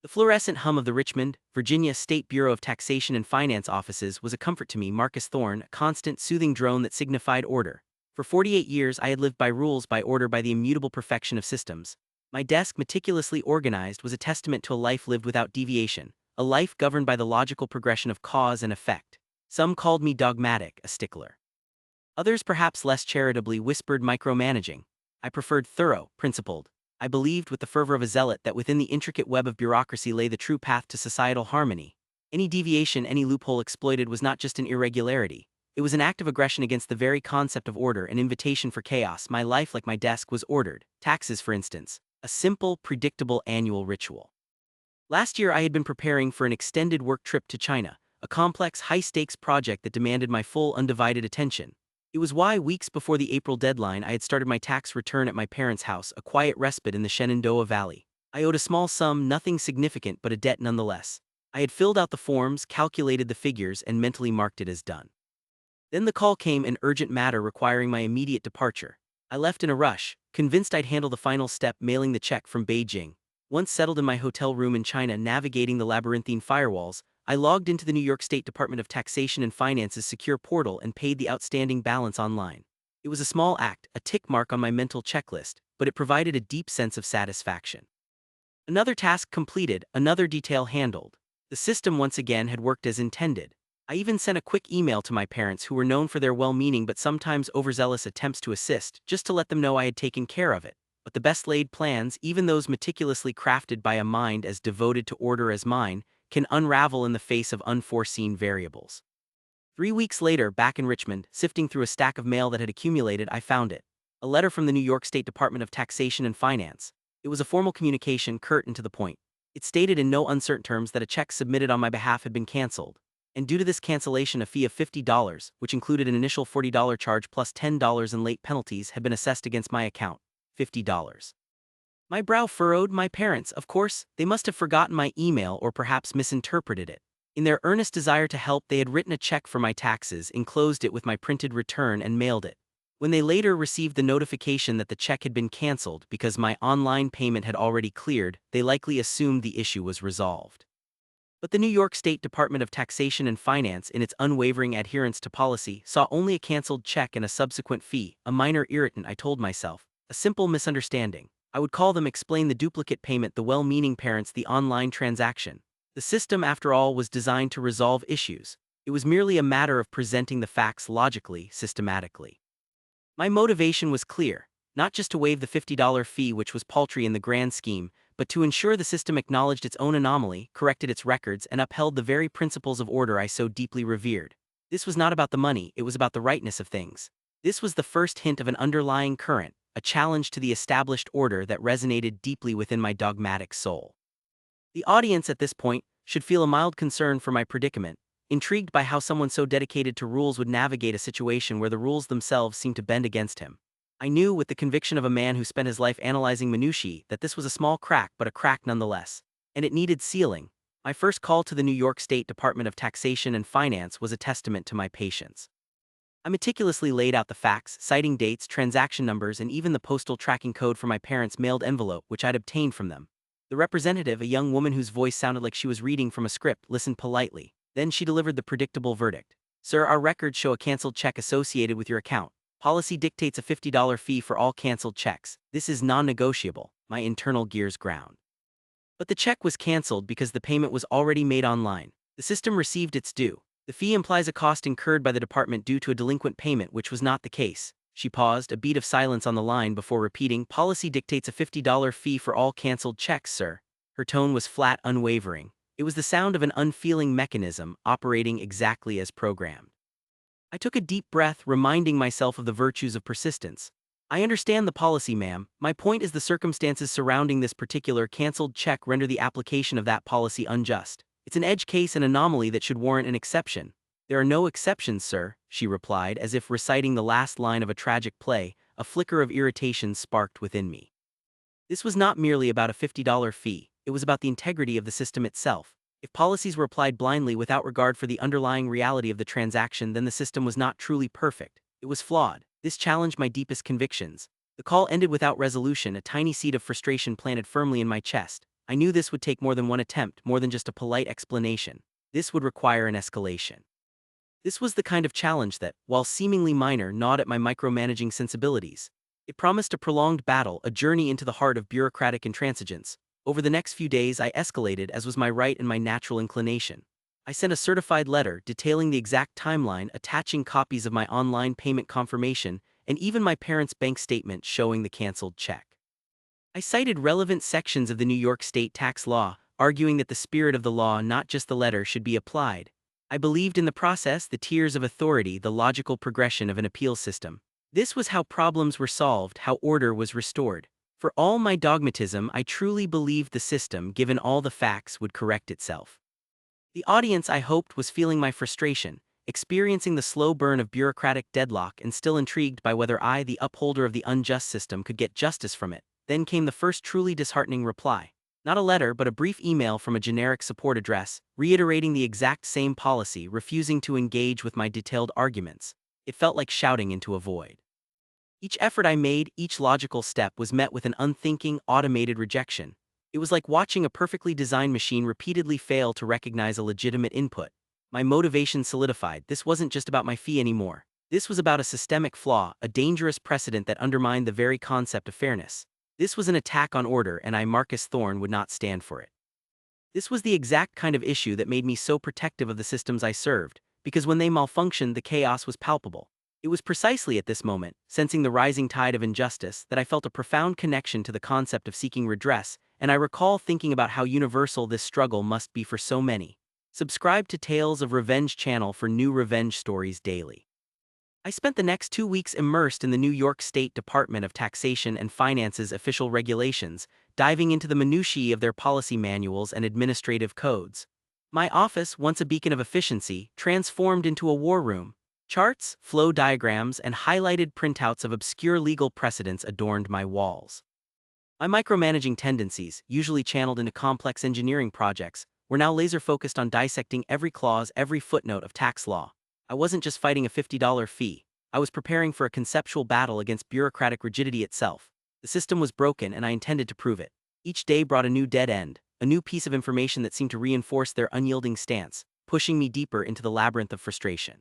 The fluorescent hum of the Richmond, Virginia State Bureau of Taxation and Finance offices was a comfort to me. Marcus Thorne, a constant, soothing drone that signified order. For 48 years I had lived by rules, by order, by the immutable perfection of systems. My desk, meticulously organized, was a testament to a life lived without deviation, a life governed by the logical progression of cause and effect. Some called me dogmatic, a stickler. Others, perhaps less charitably, whispered micromanaging. I preferred thorough, principled. I believed with the fervor of a zealot that within the intricate web of bureaucracy lay the true path to societal harmony. Any deviation, any loophole exploited was not just an irregularity. It was an act of aggression against the very concept of order, an invitation for chaos. My life, like my desk, was ordered. Taxes, for instance. A simple, predictable annual ritual. Last year I had been preparing for an extended work trip to China, a complex, high-stakes project that demanded my full, undivided attention. It was why, weeks before the April deadline, I had started my tax return at my parents' house, a quiet respite in the Shenandoah Valley. I owed a small sum, nothing significant, but a debt nonetheless. I had filled out the forms, calculated the figures, and mentally marked it as done. Then the call came, an urgent matter requiring my immediate departure. I left in a rush, convinced I'd handle the final step, mailing the check from Beijing. Once settled in my hotel room in China, navigating the labyrinthine firewalls, I logged into the New York State Department of Taxation and Finance's secure portal and paid the outstanding balance online. It was a small act, a tick mark on my mental checklist, but it provided a deep sense of satisfaction. Another task completed, another detail handled. The system once again had worked as intended. I even sent a quick email to my parents, who were known for their well-meaning but sometimes overzealous attempts to assist, just to let them know I had taken care of it. But the best-laid plans, even those meticulously crafted by a mind as devoted to order as mine, can unravel in the face of unforeseen variables. 3 weeks later, back in Richmond, sifting through a stack of mail that had accumulated, I found it. A letter from the New York State Department of Taxation and Finance. It was a formal communication, curt and to the point. It stated in no uncertain terms that a check submitted on my behalf had been canceled. And due to this cancellation, a fee of $50, which included an initial $40 charge plus $10 in late penalties, had been assessed against my account. $50. My brow furrowed. My parents, of course, they must have forgotten my email or perhaps misinterpreted it. In their earnest desire to help, they had written a check for my taxes, enclosed it with my printed return, and mailed it. When they later received the notification that the check had been canceled because my online payment had already cleared, they likely assumed the issue was resolved. But the New York State Department of Taxation and Finance, in its unwavering adherence to policy, saw only a canceled check and a subsequent fee, a minor irritant, I told myself, a simple misunderstanding. I would call them, explain the duplicate payment, the well-meaning parents, the online transaction. The system, after all, was designed to resolve issues. It was merely a matter of presenting the facts logically, systematically. My motivation was clear, not just to waive the $50 fee, which was paltry in the grand scheme, but to ensure the system acknowledged its own anomaly, corrected its records, and upheld the very principles of order I so deeply revered. This was not about the money, it was about the rightness of things. This was the first hint of an underlying current, a challenge to the established order that resonated deeply within my dogmatic soul. The audience at this point should feel a mild concern for my predicament, intrigued by how someone so dedicated to rules would navigate a situation where the rules themselves seemed to bend against him. I knew, with the conviction of a man who spent his life analyzing minutiae, that this was a small crack, but a crack nonetheless. And it needed sealing. My first call to the New York State Department of Taxation and Finance was a testament to my patience. I meticulously laid out the facts, citing dates, transaction numbers, and even the postal tracking code for my parents' mailed envelope, which I'd obtained from them. The representative, a young woman whose voice sounded like she was reading from a script, listened politely. Then she delivered the predictable verdict. Sir, our records show a canceled check associated with your account. Policy dictates a $50 fee for all canceled checks. This is non-negotiable. My internal gears ground. But the check was canceled because the payment was already made online. The system received its due. The fee implies a cost incurred by the department due to a delinquent payment, which was not the case. She paused, a beat of silence on the line before repeating, policy dictates a $50 fee for all canceled checks, sir. Her tone was flat, unwavering. It was the sound of an unfeeling mechanism operating exactly as programmed. I took a deep breath, reminding myself of the virtues of persistence. I understand the policy, ma'am. My point is the circumstances surrounding this particular canceled check render the application of that policy unjust. It's an edge case, an anomaly that should warrant an exception. There are no exceptions, sir, she replied, as if reciting the last line of a tragic play. A flicker of irritation sparked within me. This was not merely about a $50 fee, it was about the integrity of the system itself. If policies were applied blindly without regard for the underlying reality of the transaction, then the system was not truly perfect. It was flawed. This challenged my deepest convictions. The call ended without resolution, a tiny seed of frustration planted firmly in my chest. I knew this would take more than one attempt, more than just a polite explanation. This would require an escalation. This was the kind of challenge that, while seemingly minor, gnawed at my micromanaging sensibilities. It promised a prolonged battle, a journey into the heart of bureaucratic intransigence. Over the next few days, I escalated, as was my right and my natural inclination. I sent a certified letter detailing the exact timeline, attaching copies of my online payment confirmation, and even my parents' bank statement showing the canceled check. I cited relevant sections of the New York state tax law, arguing that the spirit of the law, not just the letter, should be applied. I believed in the process, the tiers of authority, the logical progression of an appeal system. This was how problems were solved, how order was restored. For all my dogmatism, I truly believed the system, given all the facts, would correct itself. The audience, I hoped, was feeling my frustration, experiencing the slow burn of bureaucratic deadlock, and still intrigued by whether I, the upholder of the unjust system, could get justice from it. Then came the first truly disheartening reply. Not a letter, but a brief email from a generic support address, reiterating the exact same policy, refusing to engage with my detailed arguments. It felt like shouting into a void. Each effort I made, each logical step, was met with an unthinking, automated rejection. It was like watching a perfectly designed machine repeatedly fail to recognize a legitimate input. My motivation solidified. This wasn't just about my fee anymore. This was about a systemic flaw, a dangerous precedent that undermined the very concept of fairness. This was an attack on order, and I, Marcus Thorne, would not stand for it. This was the exact kind of issue that made me so protective of the systems I served, because when they malfunctioned, the chaos was palpable. It was precisely at this moment, sensing the rising tide of injustice, that I felt a profound connection to the concept of seeking redress, and I recall thinking about how universal this struggle must be for so many. Subscribe to Tales of Revenge channel for new revenge stories daily. I spent the next 2 weeks immersed in the New York State Department of Taxation and Finance's official regulations, diving into the minutiae of their policy manuals and administrative codes. My office, once a beacon of efficiency, transformed into a war room. Charts, flow diagrams, and highlighted printouts of obscure legal precedents adorned my walls. My micromanaging tendencies, usually channeled into complex engineering projects, were now laser-focused on dissecting every clause, every footnote of tax law. I wasn't just fighting a $50 fee. I was preparing for a conceptual battle against bureaucratic rigidity itself. The system was broken, and I intended to prove it. Each day brought a new dead end, a new piece of information that seemed to reinforce their unyielding stance, pushing me deeper into the labyrinth of frustration.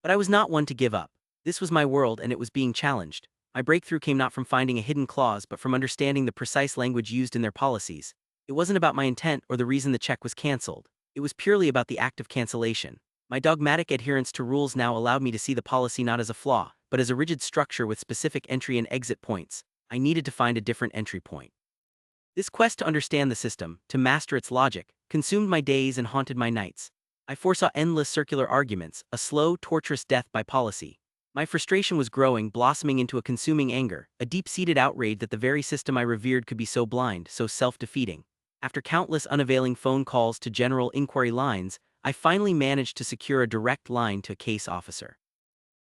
But I was not one to give up. This was my world, and it was being challenged. My breakthrough came not from finding a hidden clause, but from understanding the precise language used in their policies. It wasn't about my intent or the reason the check was canceled. It was purely about the act of cancellation. My dogmatic adherence to rules now allowed me to see the policy not as a flaw, but as a rigid structure with specific entry and exit points. I needed to find a different entry point. This quest to understand the system, to master its logic, consumed my days and haunted my nights. I foresaw endless circular arguments, a slow, torturous death by policy. My frustration was growing, blossoming into a consuming anger, a deep-seated outrage that the very system I revered could be so blind, so self-defeating. After countless unavailing phone calls to general inquiry lines, I finally managed to secure a direct line to a case officer.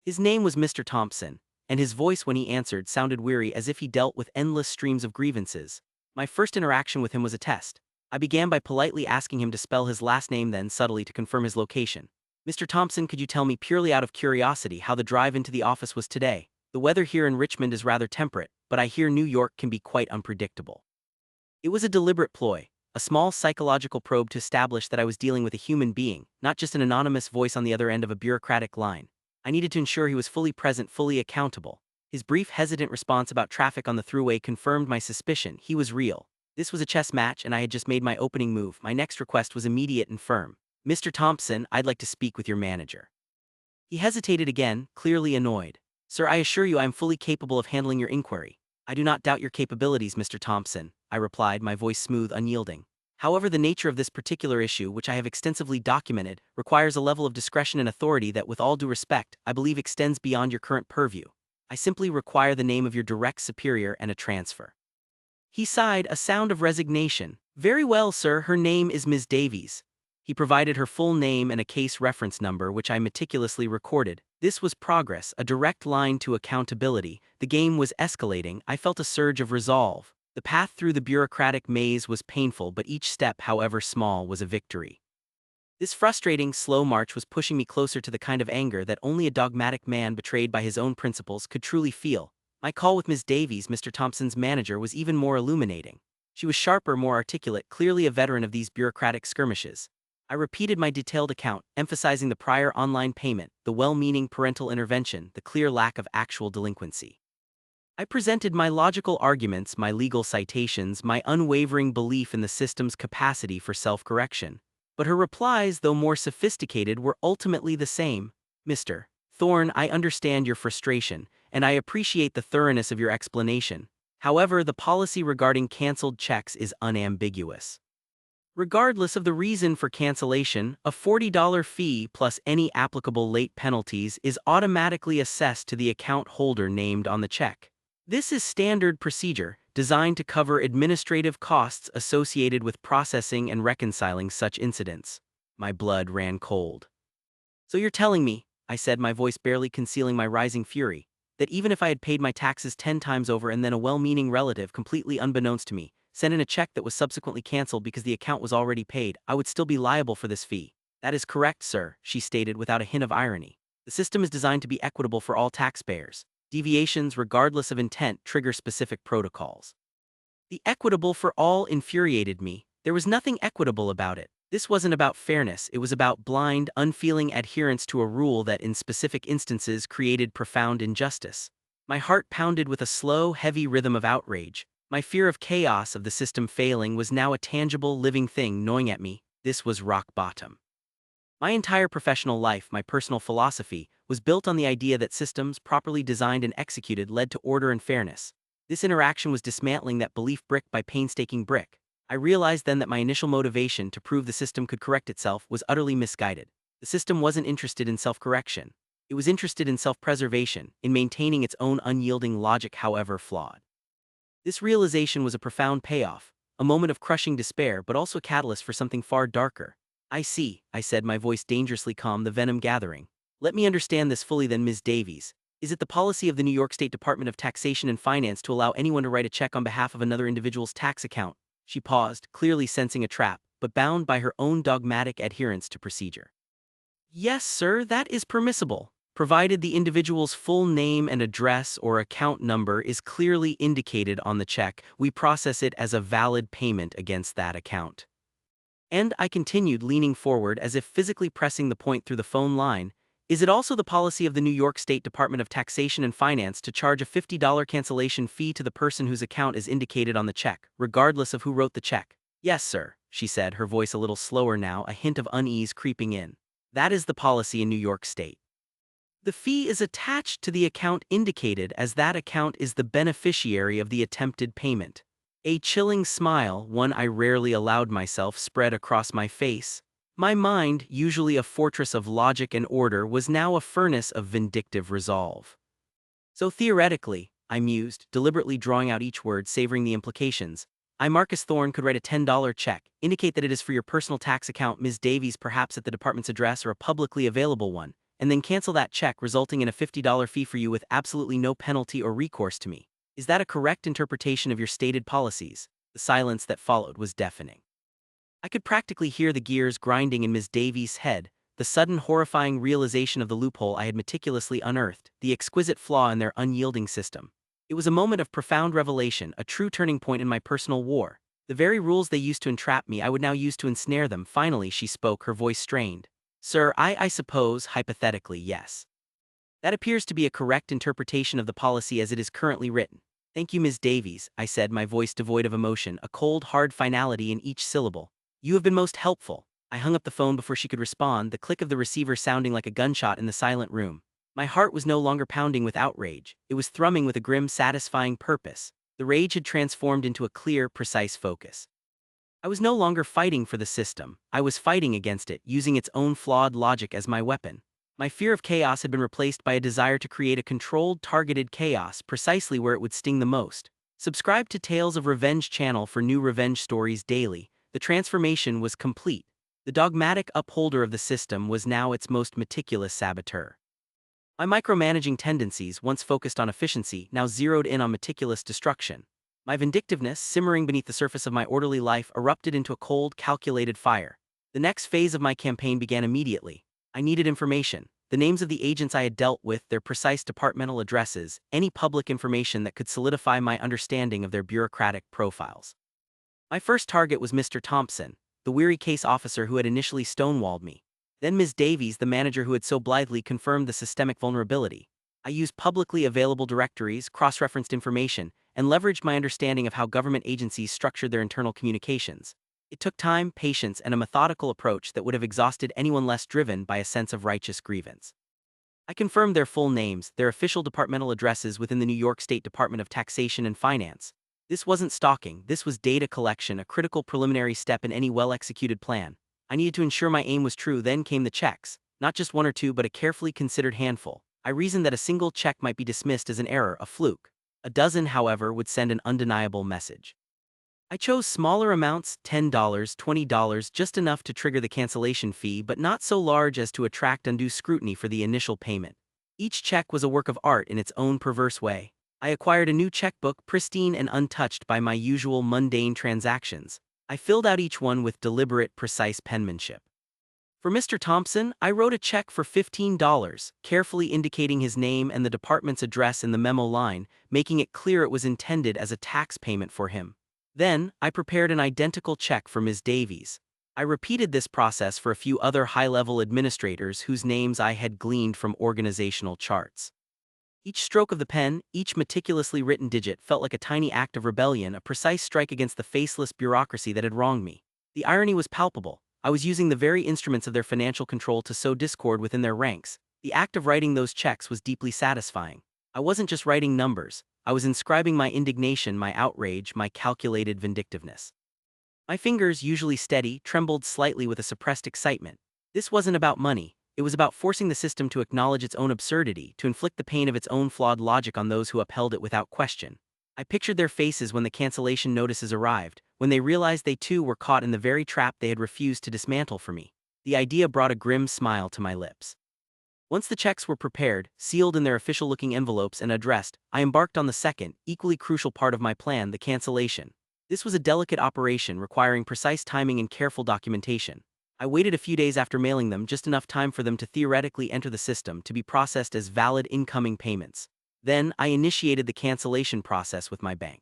His name was Mr. Thompson, and his voice when he answered sounded weary, as if he dealt with endless streams of grievances. My first interaction with him was a test. I began by politely asking him to spell his last name, then subtly to confirm his location. Mr. Thompson, could you tell me, purely out of curiosity, how the drive into the office was today? The weather here in Richmond is rather temperate, but I hear New York can be quite unpredictable. It was a deliberate ploy, a small psychological probe to establish that I was dealing with a human being, not just an anonymous voice on the other end of a bureaucratic line. I needed to ensure he was fully present, fully accountable. His brief, hesitant response about traffic on the thruway confirmed my suspicion. He was real. This was a chess match, and I had just made my opening move. My next request was immediate and firm. Mr. Thompson, I'd like to speak with your manager. He hesitated again, clearly annoyed. Sir, I assure you I am fully capable of handling your inquiry. I do not doubt your capabilities, Mr. Thompson, I replied, my voice smooth, unyielding. However, the nature of this particular issue, which I have extensively documented, requires a level of discretion and authority that, with all due respect, I believe extends beyond your current purview. I simply require the name of your direct superior and a transfer. He sighed, a sound of resignation. Very well, sir, her name is Ms. Davies. He provided her full name and a case reference number, which I meticulously recorded. This was progress, a direct line to accountability. The game was escalating. I felt a surge of resolve. The path through the bureaucratic maze was painful, but each step, however small, was a victory. This frustrating, slow march was pushing me closer to the kind of anger that only a dogmatic man betrayed by his own principles could truly feel. My call with Ms. Davies, Mr. Thompson's manager, was even more illuminating. She was sharper, more articulate, clearly a veteran of these bureaucratic skirmishes. I repeated my detailed account, emphasizing the prior online payment, the well-meaning parental intervention, the clear lack of actual delinquency. I presented my logical arguments, my legal citations, my unwavering belief in the system's capacity for self-correction. But her replies, though more sophisticated, were ultimately the same. Mr. Thorne, I understand your frustration, and I appreciate the thoroughness of your explanation. However, the policy regarding canceled checks is unambiguous. Regardless of the reason for cancellation, a $40 fee plus any applicable late penalties is automatically assessed to the account holder named on the check. This is standard procedure, designed to cover administrative costs associated with processing and reconciling such incidents. My blood ran cold. So you're telling me, I said, my voice barely concealing my rising fury, that even if I had paid my taxes 10 times over and then a well-meaning relative, completely unbeknownst to me, sent in a check that was subsequently canceled because the account was already paid, I would still be liable for this fee. That is correct, sir, she stated without a hint of irony. The system is designed to be equitable for all taxpayers. Deviations, regardless of intent, trigger specific protocols. The equitable for all infuriated me. There was nothing equitable about it. This wasn't about fairness, it was about blind, unfeeling adherence to a rule that in specific instances created profound injustice. My heart pounded with a slow, heavy rhythm of outrage. My fear of chaos, of the system failing, was now a tangible, living thing gnawing at me. This was rock bottom. My entire professional life, my personal philosophy, was built on the idea that systems, properly designed and executed, led to order and fairness. This interaction was dismantling that belief brick by painstaking brick. I realized then that my initial motivation to prove the system could correct itself was utterly misguided. The system wasn't interested in self-correction. It was interested in self-preservation, in maintaining its own unyielding logic, however flawed. This realization was a profound payoff, a moment of crushing despair, but also a catalyst for something far darker. I see, I said, my voice dangerously calm, the venom gathering. Let me understand this fully then, Ms. Davies. Is it the policy of the New York State Department of Taxation and Finance to allow anyone to write a check on behalf of another individual's tax account? She paused, clearly sensing a trap, but bound by her own dogmatic adherence to procedure. Yes, sir, that is permissible, provided the individual's full name and address or account number is clearly indicated on the check. We process it as a valid payment against that account. And I continued, leaning forward as if physically pressing the point through the phone line. Is it also the policy of the New York State Department of Taxation and Finance to charge a $50 cancellation fee to the person whose account is indicated on the check, regardless of who wrote the check? Yes, sir, she said, her voice a little slower now, a hint of unease creeping in. That is the policy in New York State. The fee is attached to the account indicated, as that account is the beneficiary of the attempted payment. A chilling smile, one I rarely allowed myself, spread across my face. My mind, usually a fortress of logic and order, was now a furnace of vindictive resolve. So theoretically, I mused, deliberately drawing out each word, savoring the implications, I, Marcus Thorne, could write a $10 check, indicate that it is for your personal tax account, Ms. Davies, perhaps at the department's address or a publicly available one, and then cancel that check, resulting in a $50 fee for you with absolutely no penalty or recourse to me. Is that a correct interpretation of your stated policies? The silence that followed was deafening. I could practically hear the gears grinding in Ms. Davies' head, the sudden horrifying realization of the loophole I had meticulously unearthed, the exquisite flaw in their unyielding system. It was a moment of profound revelation, a true turning point in my personal war. The very rules they used to entrap me, I would now use to ensnare them. Finally, she spoke, her voice strained. Sir, I suppose, hypothetically, yes. That appears to be a correct interpretation of the policy as it is currently written. Thank you, Ms. Davies, I said, my voice devoid of emotion, a cold, hard finality in each syllable. You have been most helpful. I hung up the phone before she could respond, the click of the receiver sounding like a gunshot in the silent room. My heart was no longer pounding with outrage. It was thrumming with a grim, satisfying purpose. The rage had transformed into a clear, precise focus. I was no longer fighting for the system. I was fighting against it, using its own flawed logic as my weapon. My fear of chaos had been replaced by a desire to create a controlled, targeted chaos, precisely where it would sting the most. Subscribe to Tales of Revenge channel for new revenge stories daily. The transformation was complete. The dogmatic upholder of the system was now its most meticulous saboteur. My micromanaging tendencies, once focused on efficiency, now zeroed in on meticulous destruction. My vindictiveness, simmering beneath the surface of my orderly life, erupted into a cold, calculated fire. The next phase of my campaign began immediately. I needed information, the names of the agents I had dealt with, their precise departmental addresses, any public information that could solidify my understanding of their bureaucratic profiles. My first target was Mr. Thompson, the weary case officer who had initially stonewalled me. Then Ms. Davies, the manager who had so blithely confirmed the systemic vulnerability. I used publicly available directories, cross-referenced information, and leveraged my understanding of how government agencies structured their internal communications. It took time, patience, and a methodical approach that would have exhausted anyone less driven by a sense of righteous grievance. I confirmed their full names, their official departmental addresses within the New York State Department of Taxation and Finance. This wasn't stalking, this was data collection, a critical preliminary step in any well-executed plan. I needed to ensure my aim was true. Then came the checks, not just one or two but a carefully considered handful. I reasoned that a single check might be dismissed as an error, a fluke. A dozen, however, would send an undeniable message. I chose smaller amounts, $10, $20, just enough to trigger the cancellation fee but not so large as to attract undue scrutiny for the initial payment. Each check was a work of art in its own perverse way. I acquired a new checkbook, pristine and untouched by my usual mundane transactions. I filled out each one with deliberate, precise penmanship. For Mr. Thompson, I wrote a check for $15, carefully indicating his name and the department's address in the memo line, making it clear it was intended as a tax payment for him. Then, I prepared an identical check for Ms. Davies. I repeated this process for a few other high-level administrators whose names I had gleaned from organizational charts. Each stroke of the pen, each meticulously written digit felt like a tiny act of rebellion, a precise strike against the faceless bureaucracy that had wronged me. The irony was palpable. I was using the very instruments of their financial control to sow discord within their ranks. The act of writing those checks was deeply satisfying. I wasn't just writing numbers. I was inscribing my indignation, my outrage, my calculated vindictiveness. My fingers, usually steady, trembled slightly with a suppressed excitement. This wasn't about money. It was about forcing the system to acknowledge its own absurdity, to inflict the pain of its own flawed logic on those who upheld it without question. I pictured their faces when the cancellation notices arrived, when they realized they too were caught in the very trap they had refused to dismantle for me. The idea brought a grim smile to my lips. Once the checks were prepared, sealed in their official-looking envelopes and addressed, I embarked on the second, equally crucial part of my plan, the cancellation. This was a delicate operation requiring precise timing and careful documentation. I waited a few days after mailing them, just enough time for them to theoretically enter the system to be processed as valid incoming payments. Then, I initiated the cancellation process with my bank.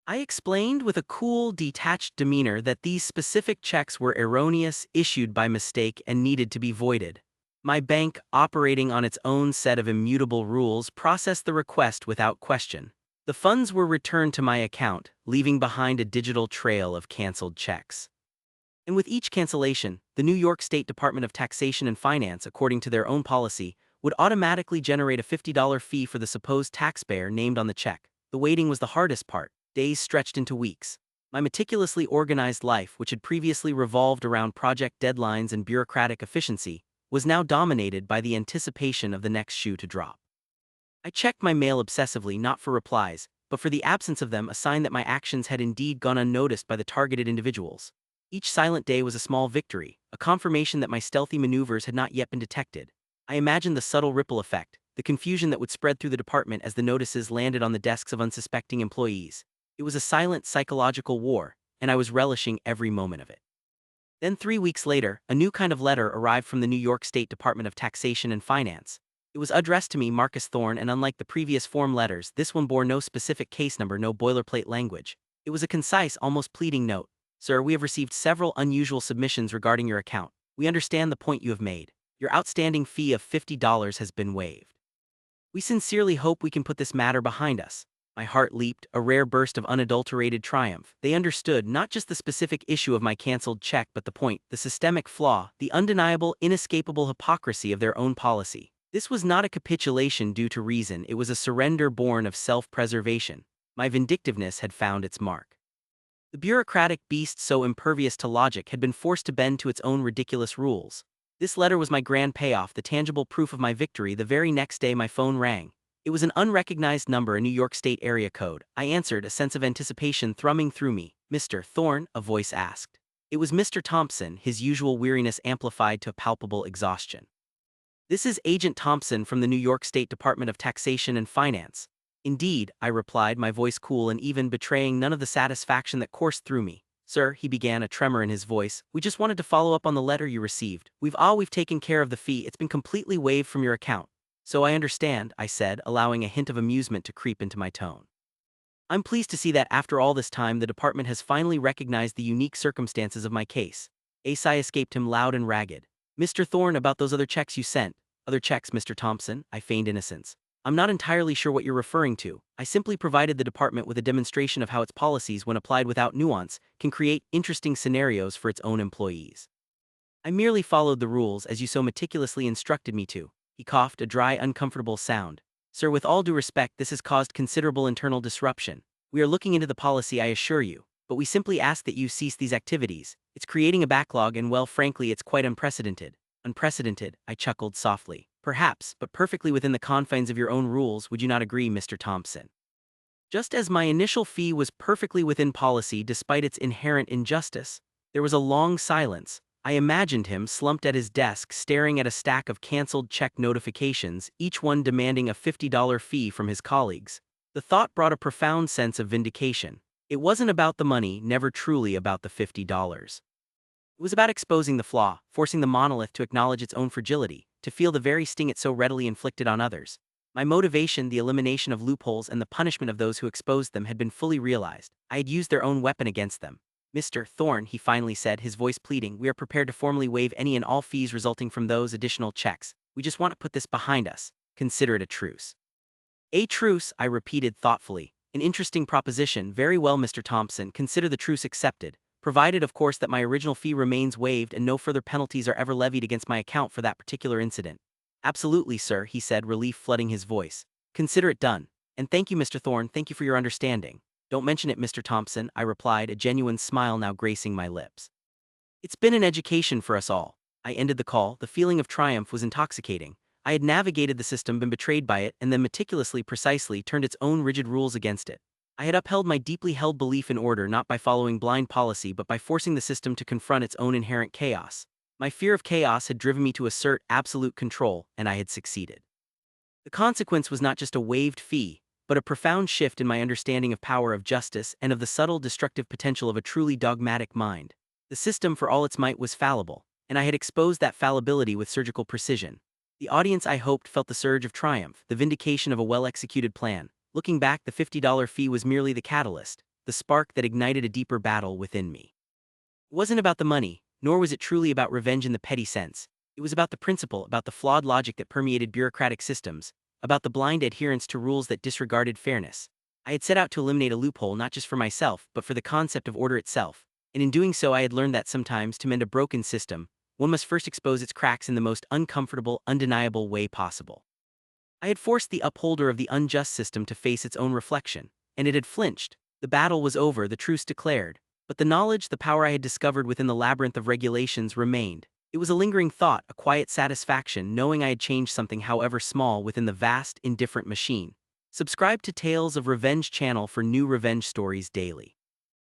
I explained with a cool, detached demeanor that these specific checks were erroneous, issued by mistake, and needed to be voided. My bank, operating on its own set of immutable rules, processed the request without question. The funds were returned to my account, leaving behind a digital trail of canceled checks. And with each cancellation, the New York State Department of Taxation and Finance, according to their own policy, would automatically generate a $50 fee for the supposed taxpayer named on the check. The waiting was the hardest part. Days stretched into weeks. My meticulously organized life, which had previously revolved around project deadlines and bureaucratic efficiency, was now dominated by the anticipation of the next shoe to drop. I checked my mail obsessively, not for replies, but for the absence of them, a sign that my actions had indeed gone unnoticed by the targeted individuals. Each silent day was a small victory, a confirmation that my stealthy maneuvers had not yet been detected. I imagined the subtle ripple effect, the confusion that would spread through the department as the notices landed on the desks of unsuspecting employees. It was a silent psychological war, and I was relishing every moment of it. Then 3 weeks later, a new kind of letter arrived from the New York State Department of Taxation and Finance. It was addressed to me, Marcus Thorne, and unlike the previous form letters, this one bore no specific case number, no boilerplate language. It was a concise, almost pleading note. Sir, we have received several unusual submissions regarding your account. We understand the point you have made. Your outstanding fee of $50 has been waived. We sincerely hope we can put this matter behind us. My heart leaped, a rare burst of unadulterated triumph. They understood not just the specific issue of my canceled check but the point, the systemic flaw, the undeniable, inescapable hypocrisy of their own policy. This was not a capitulation due to reason, it was a surrender born of self-preservation. My vindictiveness had found its mark. The bureaucratic beast so impervious to logic had been forced to bend to its own ridiculous rules. This letter was my grand payoff, the tangible proof of my victory. The very next day my phone rang. It was an unrecognized number, a New York State area code. I answered, a sense of anticipation thrumming through me. "Mr. Thorne?" a voice asked. It was Mr. Thompson, his usual weariness amplified to palpable exhaustion. "This is Agent Thompson from the New York State Department of Taxation and Finance." "Indeed," I replied, my voice cool and even, betraying none of the satisfaction that coursed through me. "Sir," he began, a tremor in his voice, "we just wanted to follow up on the letter you received. We've taken care of the fee. It's been completely waived from your account." "So I understand," I said, allowing a hint of amusement to creep into my tone. I'm pleased to see that after all this time the department has finally recognized the unique circumstances of my case. A sigh escaped him loud and ragged. Mr. Thorne, about those other checks you sent. Other checks, Mr. Thompson, I feigned innocence. I'm not entirely sure what you're referring to. I simply provided the department with a demonstration of how its policies, when applied without nuance, can create interesting scenarios for its own employees. I merely followed the rules as you so meticulously instructed me to. He coughed, a dry, uncomfortable sound. Sir, with all due respect, this has caused considerable internal disruption. We are looking into the policy, I assure you, but we simply ask that you cease these activities. It's creating a backlog and, well, frankly, it's quite unprecedented. Unprecedented, I chuckled softly. Perhaps, but perfectly within the confines of your own rules, would you not agree, Mr. Thompson? Just as my initial fee was perfectly within policy despite its inherent injustice, there was a long silence. I imagined him slumped at his desk staring at a stack of canceled check notifications, each one demanding a $50 fee from his colleagues. The thought brought a profound sense of vindication. It wasn't about the money, never truly about the $50. It was about exposing the flaw, forcing the monolith to acknowledge its own fragility, to feel the very sting it so readily inflicted on others. My motivation, the elimination of loopholes and the punishment of those who exposed them, had been fully realized. I had used their own weapon against them. Mr. Thorne, he finally said, his voice pleading, we are prepared to formally waive any and all fees resulting from those additional checks. We just want to put this behind us. Consider it a truce. A truce, I repeated thoughtfully. An interesting proposition. Very well, Mr. Thompson, consider the truce accepted. Provided, of course, that my original fee remains waived and no further penalties are ever levied against my account for that particular incident. Absolutely, sir, he said, relief flooding his voice. Consider it done. And thank you, Mr. Thorne, thank you for your understanding. Don't mention it, Mr. Thompson, I replied, a genuine smile now gracing my lips. It's been an education for us all. I ended the call. The feeling of triumph was intoxicating. I had navigated the system, been betrayed by it, and then meticulously, precisely, turned its own rigid rules against it. I had upheld my deeply held belief in order not by following blind policy but by forcing the system to confront its own inherent chaos. My fear of chaos had driven me to assert absolute control, and I had succeeded. The consequence was not just a waived fee, but a profound shift in my understanding of power, of justice, and of the subtle destructive potential of a truly dogmatic mind. The system, for all its might, was fallible, and I had exposed that fallibility with surgical precision. The audience, I hoped, felt the surge of triumph, the vindication of a well-executed plan. Looking back, the $50 fee was merely the catalyst, the spark that ignited a deeper battle within me. It wasn't about the money, nor was it truly about revenge in the petty sense. It was about the principle, about the flawed logic that permeated bureaucratic systems, about the blind adherence to rules that disregarded fairness. I had set out to eliminate a loophole not just for myself, but for the concept of order itself, and in doing so I had learned that sometimes, to mend a broken system, one must first expose its cracks in the most uncomfortable, undeniable way possible. I had forced the upholder of the unjust system to face its own reflection, and it had flinched. The battle was over, the truce declared. But the knowledge, the power I had discovered within the labyrinth of regulations remained. It was a lingering thought, a quiet satisfaction, knowing I had changed something, however small, within the vast, indifferent machine. Subscribe to Tales of Revenge channel for new revenge stories daily.